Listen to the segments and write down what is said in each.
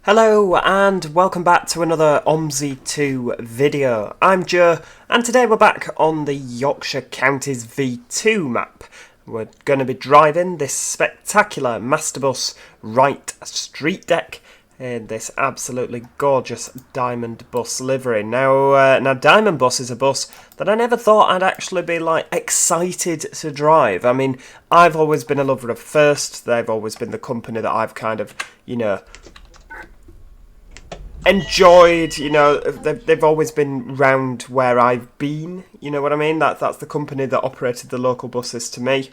Hello and welcome back to another OMSI 2 video. I'm Joe and today we're back on the Yorkshire Counties V2 map. We're going to be driving this spectacular masterbus Wright Streetdeck in this absolutely gorgeous diamond bus livery. Now diamond bus is a bus that I never thought I'd actually be excited to drive. I mean, I've always been a lover of First. They've always been the company that I've kind of, enjoyed, they've always been round where I've been, you know what I mean? That's the company that operated the local buses to me.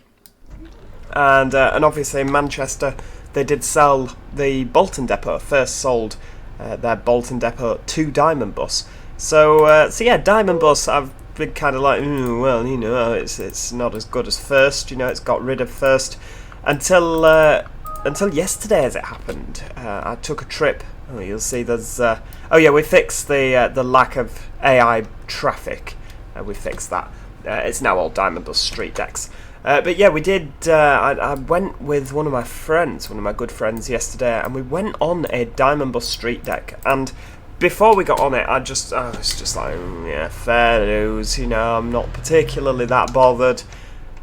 And obviously in Manchester, they did sell the Bolton depot, first sold their Bolton depot to Diamond Bus. So yeah, Diamond Bus, I've been kind of like, it's not as good as First, it's got rid of First. Until yesterday, as it happened, I took a trip. Oh, you'll see there's... we fixed the lack of AI traffic. We fixed that. It's now all Diamond Bus Streetdecks. But yeah, we did... I went with one of my good friends yesterday, and we went on a Diamond Bus Streetdeck. And before we got on it, I was just like, yeah, fair dues, I'm not particularly that bothered.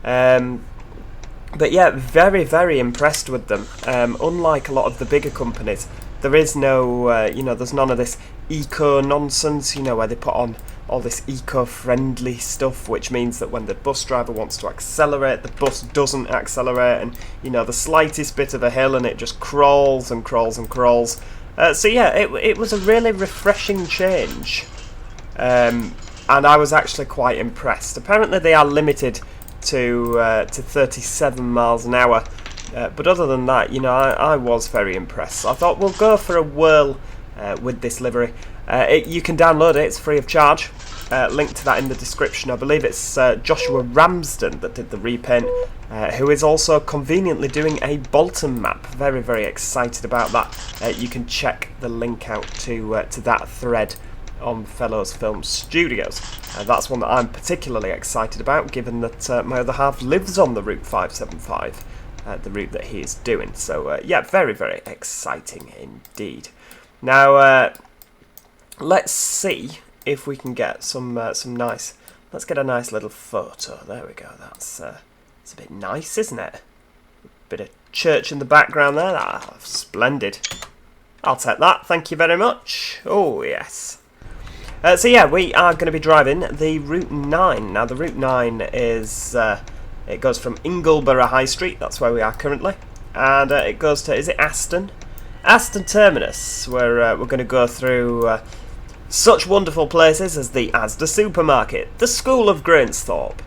But yeah, very, very impressed with them. Unlike a lot of the bigger companies, there is no, there's none of this eco-nonsense, where they put on all this eco-friendly stuff, which means that when the bus driver wants to accelerate, the bus doesn't accelerate, and, the slightest bit of a hill and it just crawls and crawls and crawls. So yeah, it was a really refreshing change, and I was actually quite impressed. Apparently they are limited to 37 miles an hour. But other than that, I was very impressed. So I thought we'll go for a whirl with this livery. You can download it, it's free of charge. Link to that in the description. I believe it's Joshua Ramsden that did the repaint, who is also conveniently doing a Bolton map. Very, very excited about that. You can check the link out to that thread on Fellows Film Studios. That's one that I'm particularly excited about, given that my other half lives on the Route 575. The route that he is doing. So yeah, very, very exciting indeed. Now let's see if we can get some nice. Let's get a nice little photo. There we go. That's it's a bit nice, isn't it? Bit of church in the background there. Splendid. I'll take that. Thank you very much. Oh yes. So yeah, we are going to be driving the Route 9. Now the Route 9 is. It goes from Ingleborough High Street, that's where we are currently, and it goes to, is it Aston? Aston Terminus, where we're going to go through such wonderful places as the Asda Supermarket, the School of Grainsthorpe,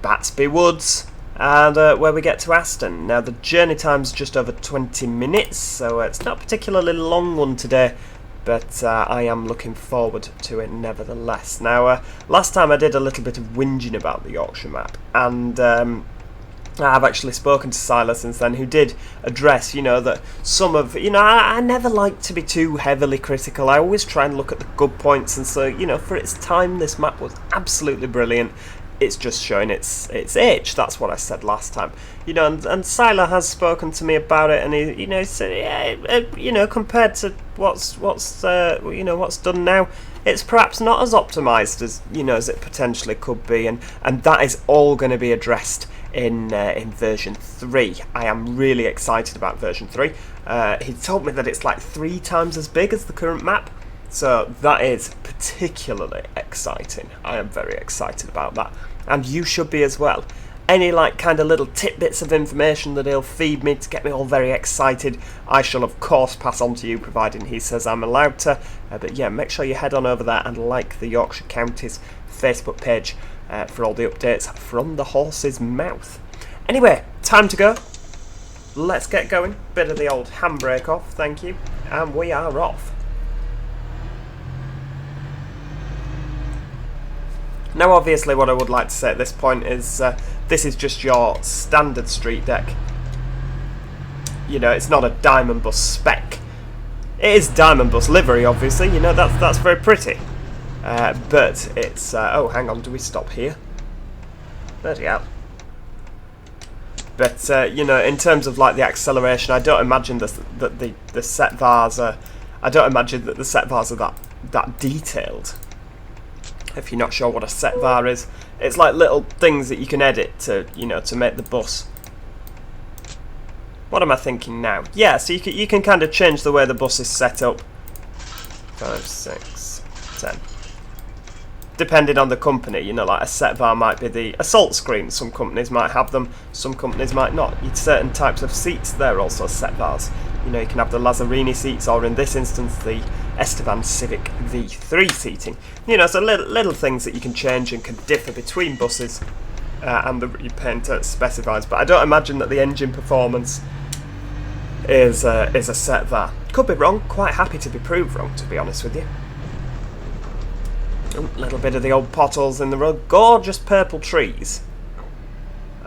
Batsby Woods, and where we get to Aston. Now the journey time's just over 20 minutes, so it's not a particularly long one today, but I am looking forward to it nevertheless. Now, last time I did a little bit of whinging about the Yorkshire map, and I've actually spoken to Silas since then, who did address, that some of, I never like to be too heavily critical. I always try and look at the good points, and so, for its time, this map was absolutely brilliant. It's just showing its age. That's what I said last time. And Sila has spoken to me about it, and he said, yeah, compared to what's done now, it's perhaps not as optimized as as it potentially could be, and that is all going to be addressed in version 3. I am really excited about version 3. He told me that it's like 3 times as big as the current map. So that is particularly exciting. I am very excited about that. And you should be as well. Any kind of little tidbits of information that he'll feed me to get me all very excited, I shall of course pass on to you, providing he says I'm allowed to. But yeah, make sure you head on over there and like the Yorkshire Counties Facebook page for all the updates from the horse's mouth. Anyway, time to go. Let's get going. Bit of the old handbrake off, thank you. And we are off. Now obviously what I would like to say at this point is this is just your standard Streetdeck. It's not a Diamond Bus spec. It is Diamond Bus livery, obviously, that's very pretty. But it's... oh, hang on, do we stop here? Bloody hell. But, in terms of, the acceleration, I don't imagine that the set bars are I don't imagine that the set vars are that detailed. If you're not sure what a set var is, it's like little things that you can edit to, you know, to make the bus. What am I thinking now? Yeah, so you can kind of change the way the bus is set up. 5, 6, 10. Depending on the company, you know, like a set var might be the assault screen. Some companies might have them, some companies might not. Certain types of seats, they're also set vars. You know, you can have the Lazzarini seats, or in this instance, the Esteban Civic V3 seating. You know, so little things that you can change and can differ between buses, and the repaint specifies. But I don't imagine that the engine performance is a set var. Could be wrong. Quite happy to be proved wrong, to be honest with you. A little bit of the old potholes in the road. Gorgeous purple trees.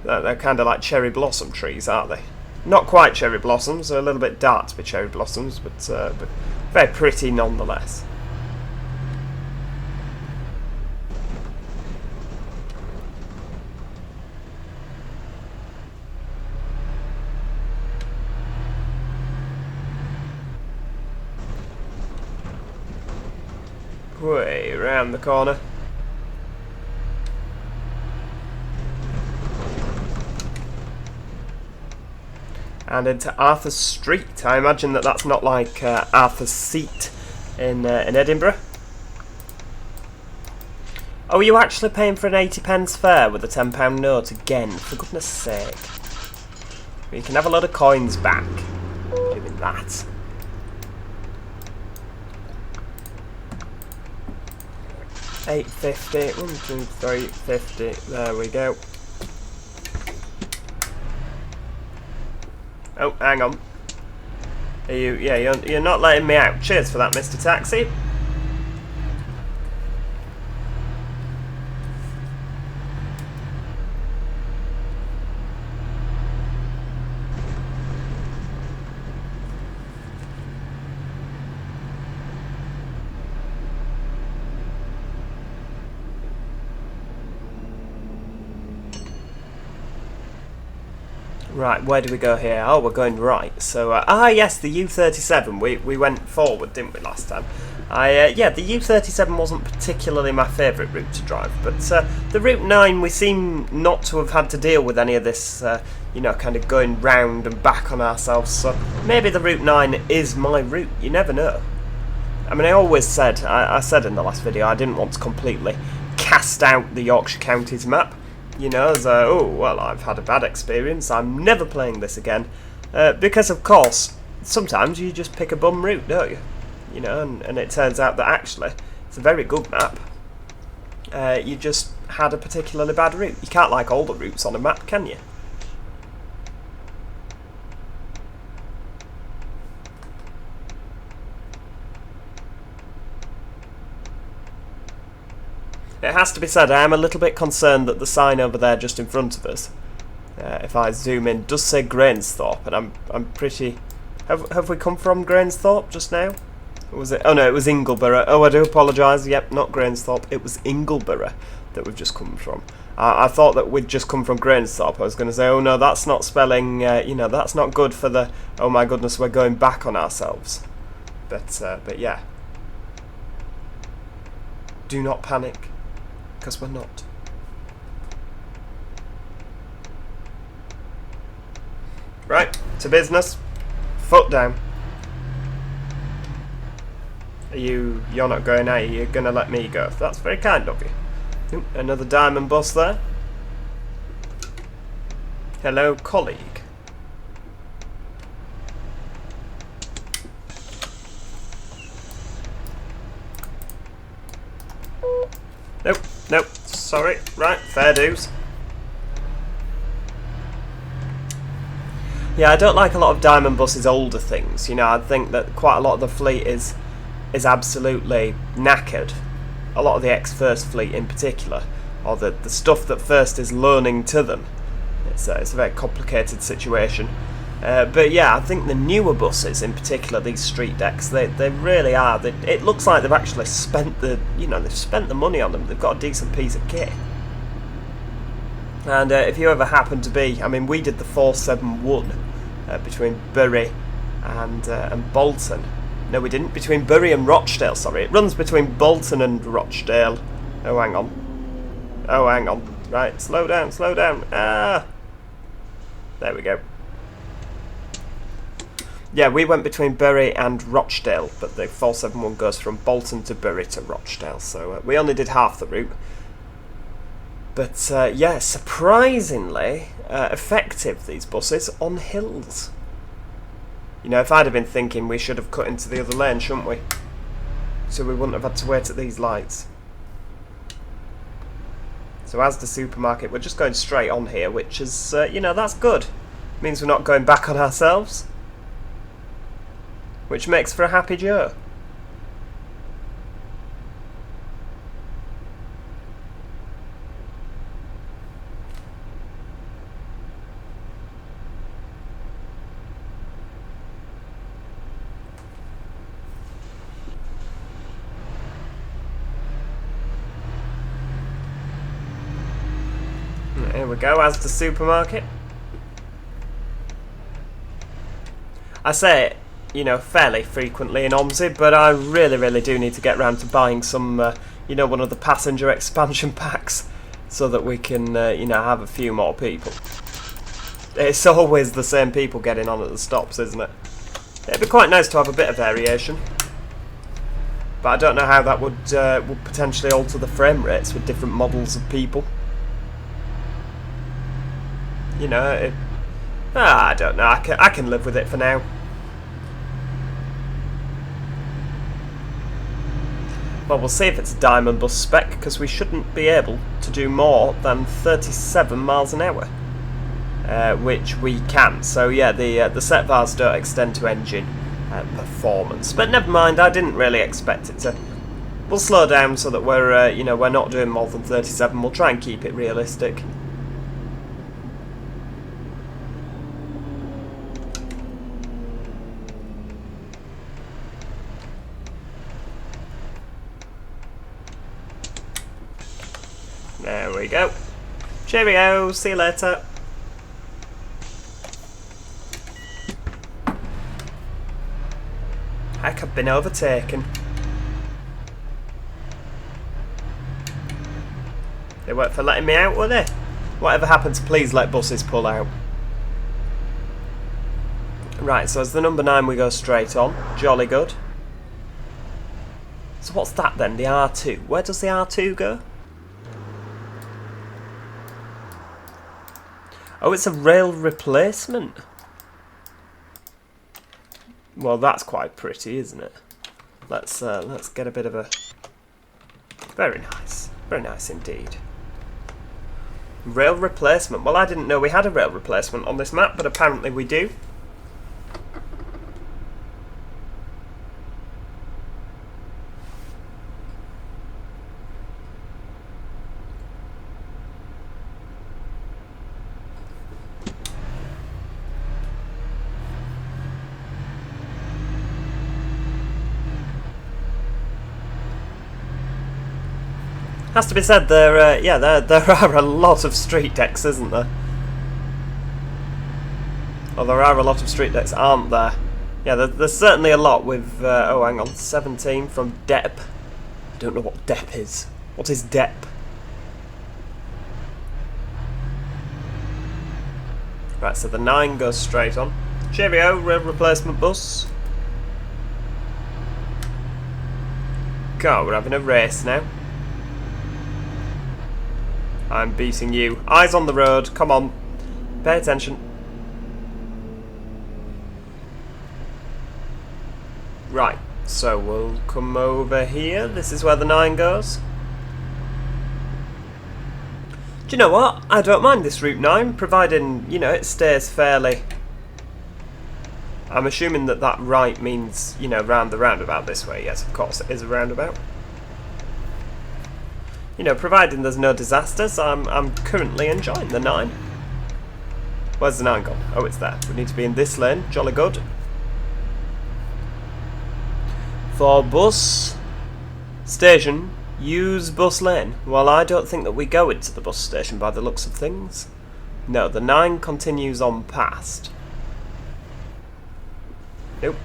They're kind of like cherry blossom trees, aren't they? Not quite cherry blossoms. They're a little bit dark to be cherry blossoms, but very pretty nonetheless. Way round the corner. And into Arthur's Street. I imagine that that's not like Arthur's Seat in Edinburgh. Oh, are you actually paying for an 80p fare with a £10 note again? For goodness sake. You can have a lot of coins back. Doing that. £8.50, 1, 2, 3, 50, there we go. Oh, hang on. Are you, yeah, you're not letting me out. Cheers for that, Mr. Taxi. Right, where do we go here? Oh, we're going right. So, yes, the U37. We went forward, didn't we, last time? Yeah, the U37 wasn't particularly my favourite route to drive, but the Route 9, we seem not to have had to deal with any of this, you know, kind of going round and back on ourselves, so maybe the Route 9 is my route, you never know. I mean, I always said, I said in the last video, I didn't want to completely cast out the Yorkshire Counties map. You know, as oh, well, I've had a bad experience, I'm never playing this again. Because, of course, sometimes you just pick a bum route, don't you? You know, and it turns out that actually, it's a very good map. You just had a particularly bad route. You can't like all the routes on a map, can you? It has to be said, I am a little bit concerned that the sign over there just in front of us, if I zoom in, does say Grainsthorpe, and I'm pretty... Have we come from Grainsthorpe just now? Or was it? Oh no, it was Ingleborough. Oh, I do apologise. Yep, not Grainsthorpe. It was Ingleborough that we've just come from. I thought that we'd just come from Grainsthorpe. I was going to say, oh no, that's not spelling, you know, that's not good for the, oh my goodness, we're going back on ourselves. But yeah. Do not panic. Because we're not. Right, to business. Foot down. You're not going, are you? You're going to let me go. That's very kind of you. Ooh, another diamond bus there. Hello, colleague. Nope, sorry. Right, fair dues. Yeah, I don't like a lot of Diamond Bus's older things. You know, I think that quite a lot of the fleet is absolutely knackered. A lot of the ex-First fleet in particular, or the stuff that First is loaning to them. It's a very complicated situation. But yeah, I think the newer buses, in particular these Streetdecks, they really are. It looks like they've actually spent they've spent the money on them. They've got a decent piece of kit. And if you ever happen to be, I mean, we did the 471 between Bury and Bolton. No, we didn't. Between Bury and Rochdale, sorry. It runs between Bolton and Rochdale. Oh, hang on. Oh, hang on. Right, slow down, slow down. Ah! There we go. Yeah, we went between Bury and Rochdale, but the 471 goes from Bolton to Bury to Rochdale, so we only did half the route. But, yeah, surprisingly effective, these buses, on hills. You know, if I'd have been thinking we should have cut into the other lane, shouldn't we? So we wouldn't have had to wait at these lights. So as the supermarket, we're just going straight on here, which is, you know, that's good. Means we're not going back on ourselves. Which makes for a happy Joe. Here we go, as the supermarket. I say it, you know, fairly frequently in OMSI, but I really do need to get round to buying some, you know, one of the passenger expansion packs, so that we can, you know, have a few more people. It's always the same people getting on at the stops, isn't it? It'd be quite nice to have a bit of variation, but I don't know how that would potentially alter the frame rates with different models of people. You know, I don't know. I can live with it for now. Well, we'll see if it's a diamond bus spec, because we shouldn't be able to do more than 37 miles an hour, which we can. So yeah, the set bars don't extend to engine performance, but never mind. I didn't really expect it to. We'll slow down so that we're you know, we're not doing more than 37. We'll try and keep it realistic. There we go. Cheerio, see you later. Heck, I've been overtaken. They weren't for letting me out, were they? Whatever happens, please let buses pull out. Right, so as the number 9 we go straight on. Jolly good. So what's that then, the R2? Where does the R2 go? Oh, it's a rail replacement. Well, that's quite pretty, isn't it? Let's get a bit of a... Very nice indeed. Rail replacement. Well, I didn't know we had a rail replacement on this map, but apparently we do. Has to be said, there are a lot of street decks, isn't there? Well, there are a lot of street decks, aren't there? Yeah, there's certainly a lot with, oh, hang on, 17 from Depp. I don't know what Depp is. What is Depp? Right, so the 9 goes straight on. Cheerio, rail replacement bus. God, we're having a race now. I'm beating you. Eyes on the road. Come on. Pay attention. Right. So we'll come over here. This is where the 9 goes. Do you know what? I don't mind this Route 9, providing, you know, it stays fairly... I'm assuming that that right means, you know, round the roundabout this way. Yes, of course, it is a roundabout. You know, providing there's no disasters, I'm currently enjoying the 9. Where's the 9 gone? Oh, it's there. We need to be in this lane. Jolly good. For bus station, use bus lane. Well, I don't think that we go into the bus station by the looks of things. No, the 9 continues on past. Nope.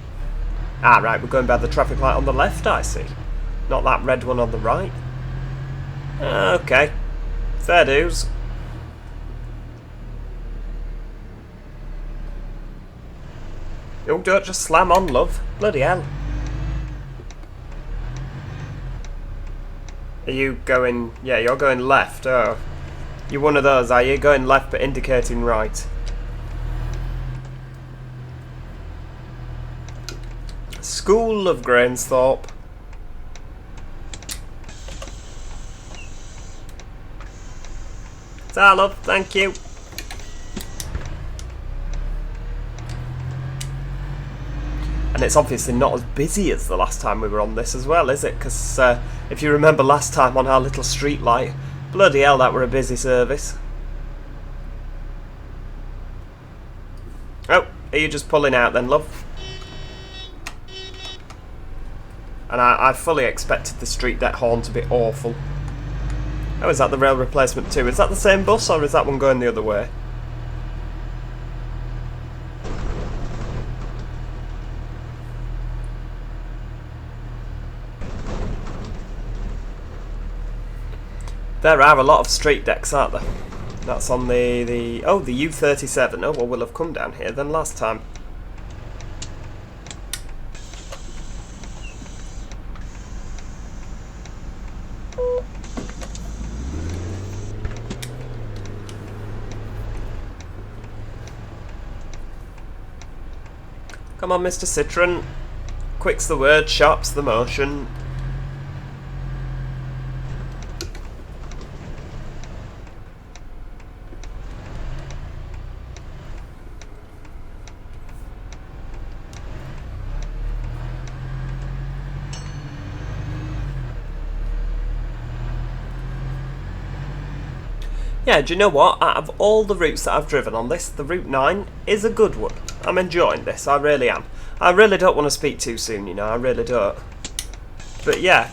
Ah, right, we're going by the traffic light on the left, I see. Not that red one on the right. Okay. Fair dues. Oh, don't just slam on, love. Bloody hell. Are you going... Yeah, you're going left. Oh. You're one of those, are you? Going left but indicating right. School of Grainsthorpe. Ta, love. Thank you. And it's obviously not as busy as the last time we were on this as well, is it? Because if you remember last time on our little street light, bloody hell, that were a busy service. Oh, are you just pulling out then, love? And I fully expected the Streetdeck horn to be awful. Oh, is that the rail replacement too? Is that the same bus, or is that one going the other way? There are a lot of Streetdecks, aren't there? That's on the U37. Oh, well, we'll have come down here then last time. Come on, Mr. Citroen. Quick's the word, sharp's the motion. Yeah, do you know what? Out of all the routes that I've driven on this, the Route 9 is a good one. I'm enjoying this, I really am. I really don't want to speak too soon, you know, I really don't. But yeah,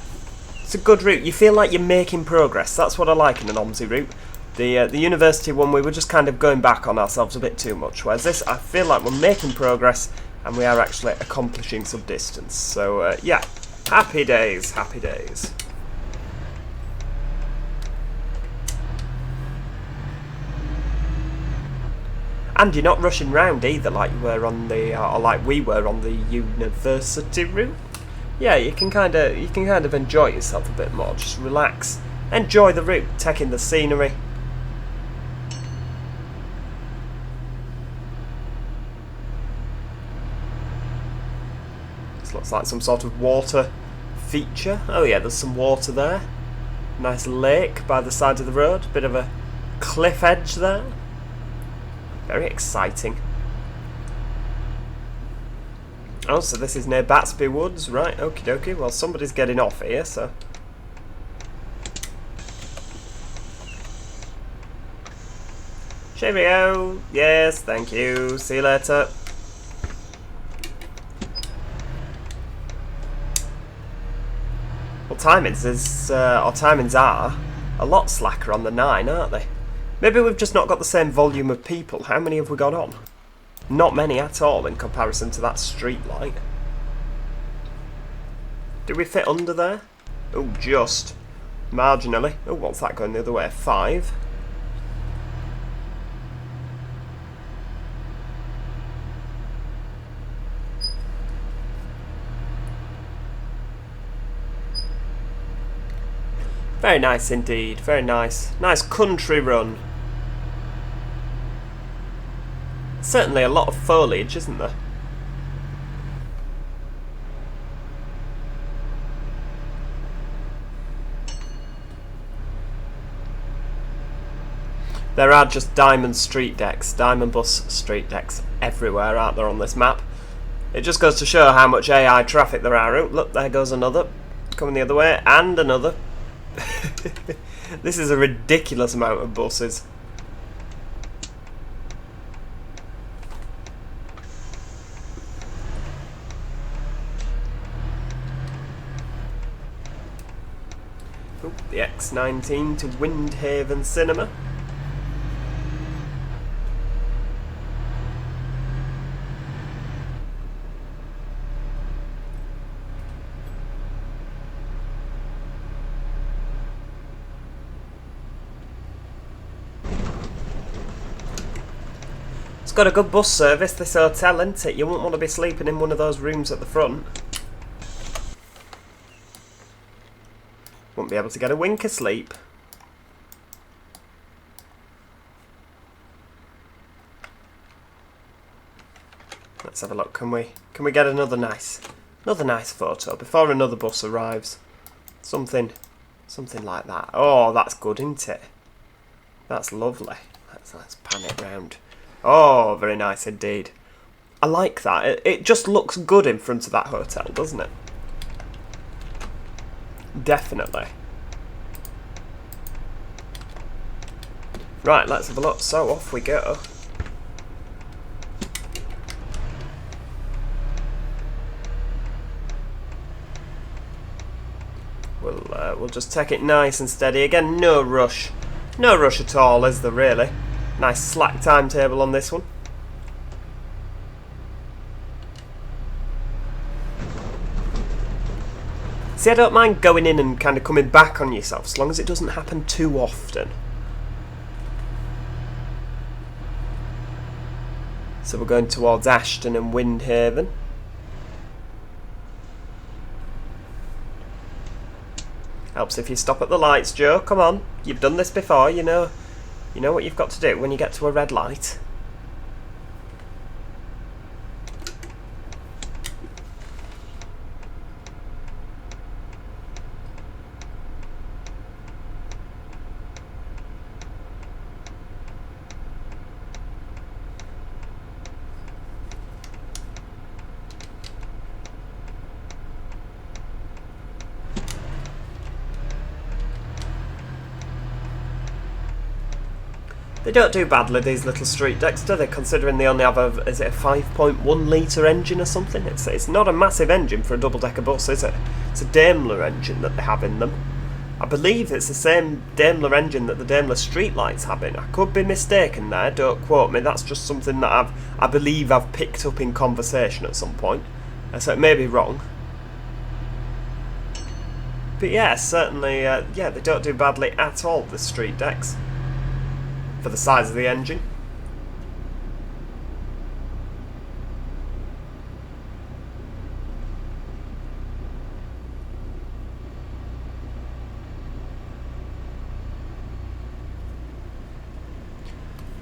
it's a good route. You feel like you're making progress. That's what I like in an OMSI route. The university one, we were just kind of going back on ourselves a bit too much. Whereas this, I feel like we're making progress and we are actually accomplishing some distance. So yeah, happy days, happy days. And you're not rushing round either, like you were on the, or like we were on the university route. Yeah, you can kind of enjoy yourself a bit more. Just relax, enjoy the route, take in the scenery. This looks like some sort of water feature. Oh yeah, there's some water there. Nice lake by the side of the road. Bit of a cliff edge there. Very exciting. Oh, so this is near Batsby Woods, right? Okie dokie. Well, somebody's getting off here, so. Cheerio. Yes, thank you. See you later. Well, timings are a lot slacker on the 9, aren't they? Maybe we've just not got the same volume of people. How many have we got on? Not many at all in comparison to that street light. Do we fit under there? Oh, just. Marginally. Oh, what's that going the other way? 5. Very nice indeed. Very nice. Nice country run. Certainly a lot of foliage, isn't there? There are just diamond street decks, diamond bus street decks everywhere, aren't there, on this map? It just goes to show how much AI traffic there are. Oh, look, there goes another. Coming the other way, and another. This is a ridiculous amount of buses. Ooh, the X19 to Windhaven Cinema. It's got a good bus service, this hotel, isn't it? You wouldn't want to be sleeping in one of those rooms at the front. Wouldn't be able to get a wink of sleep. Let's have a look. Can we get another nice photo before another bus arrives? Something like that. Oh, that's good, isn't it? That's lovely. Let's pan it round. Oh, very nice indeed. I like that. It just looks good in front of that hotel, doesn't it? Definitely. Right, let's have a look. So off we go. We'll just take it nice and steady. Again, no rush. No rush at all, is there really? Nice slack timetable on this one. See, I don't mind going in and kind of coming back on yourself, as long as it doesn't happen too often. So we're going towards Aston and Windhaven. Helps if you stop at the lights, Joe. Come on, you've done this before. You know what you've got to do when you get to a red light. They don't do badly, these little street decks, do they? Considering they only have is it a 5.1 litre engine or something? It's not a massive engine for a double-decker bus, is it? It's a Daimler engine that they have in them. I believe it's the same Daimler engine that the Daimler streetlights have in. I could be mistaken there, don't quote me. That's just something that I believe I've picked up in conversation at some point. So it may be wrong. But yeah, certainly, yeah, they don't do badly at all, the street decks. For the size of the engine.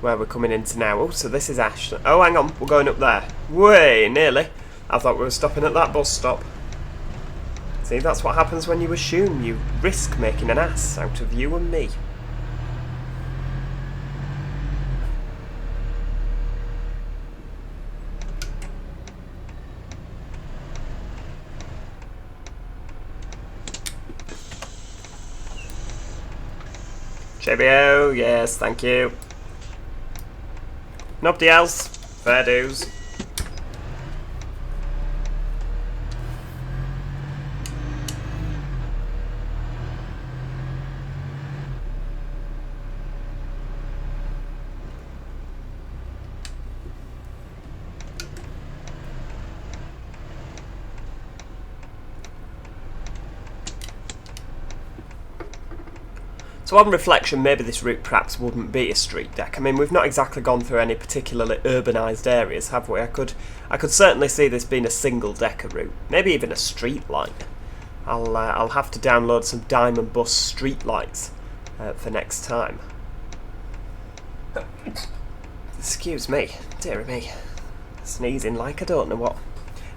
Where we're coming into now. Oh, so this is Aston. Oh, hang on, we're going up there. Way, nearly. I thought we were stopping at that bus stop. See, that's what happens when you assume. You risk making an ass out of you and me. Cheerio, yes, thank you. Nobody else? Fair dues. So on reflection, maybe this route perhaps wouldn't be a street deck. I mean, we've not exactly gone through any particularly urbanised areas, have we? I could certainly see this being a single decker route, maybe even a street light. I'll have to download some Diamond Bus street lights for next time. Excuse me, dear me, sneezing like I don't know what.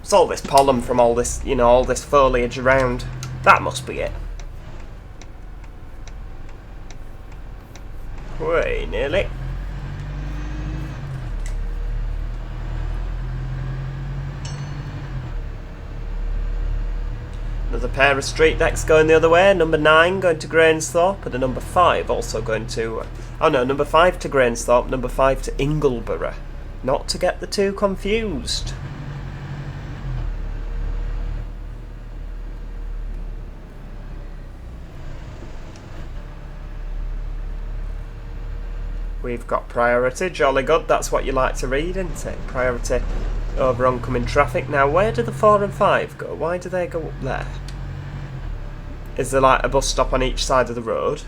It's all this pollen from all this, all this foliage around. That must be it. Way, nearly. Another pair of street decks going the other way. Number 9 going to Grainsthorpe, and a number 5 also going to... oh no, number 5 to Grainsthorpe, number 5 to Ingleborough. Not to get the two confused. We've got priority, jolly good, that's what you like to read, isn't it? Priority over oncoming traffic. Now, where do the 4 and 5 go? Why do they go up there? Is there like a bus stop on each side of the road?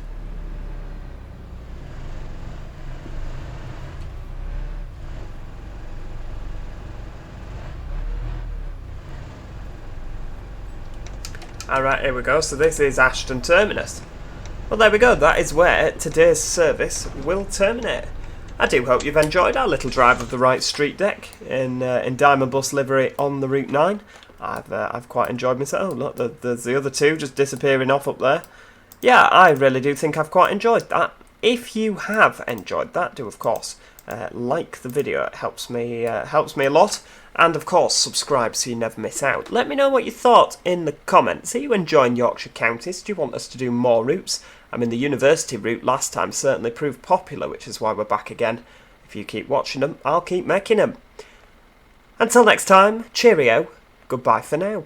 Alright, here we go. So this is Aston Terminus. Well, there we go. That is where today's service will terminate. I do hope you've enjoyed our little drive of the Wright Streetdeck in Diamond Bus livery on the Route 9. I've quite enjoyed myself. Oh, look, there's the other two just disappearing off up there. Yeah, I really do think I've quite enjoyed that. If you have enjoyed that, do of course like the video. It helps me a lot. And of course, subscribe so you never miss out. Let me know what you thought in the comments. Are you enjoying Yorkshire Counties? Do you want us to do more routes? I mean, the university route last time certainly proved popular, which is why we're back again. If you keep watching them, I'll keep making them. Until next time, cheerio. Goodbye for now.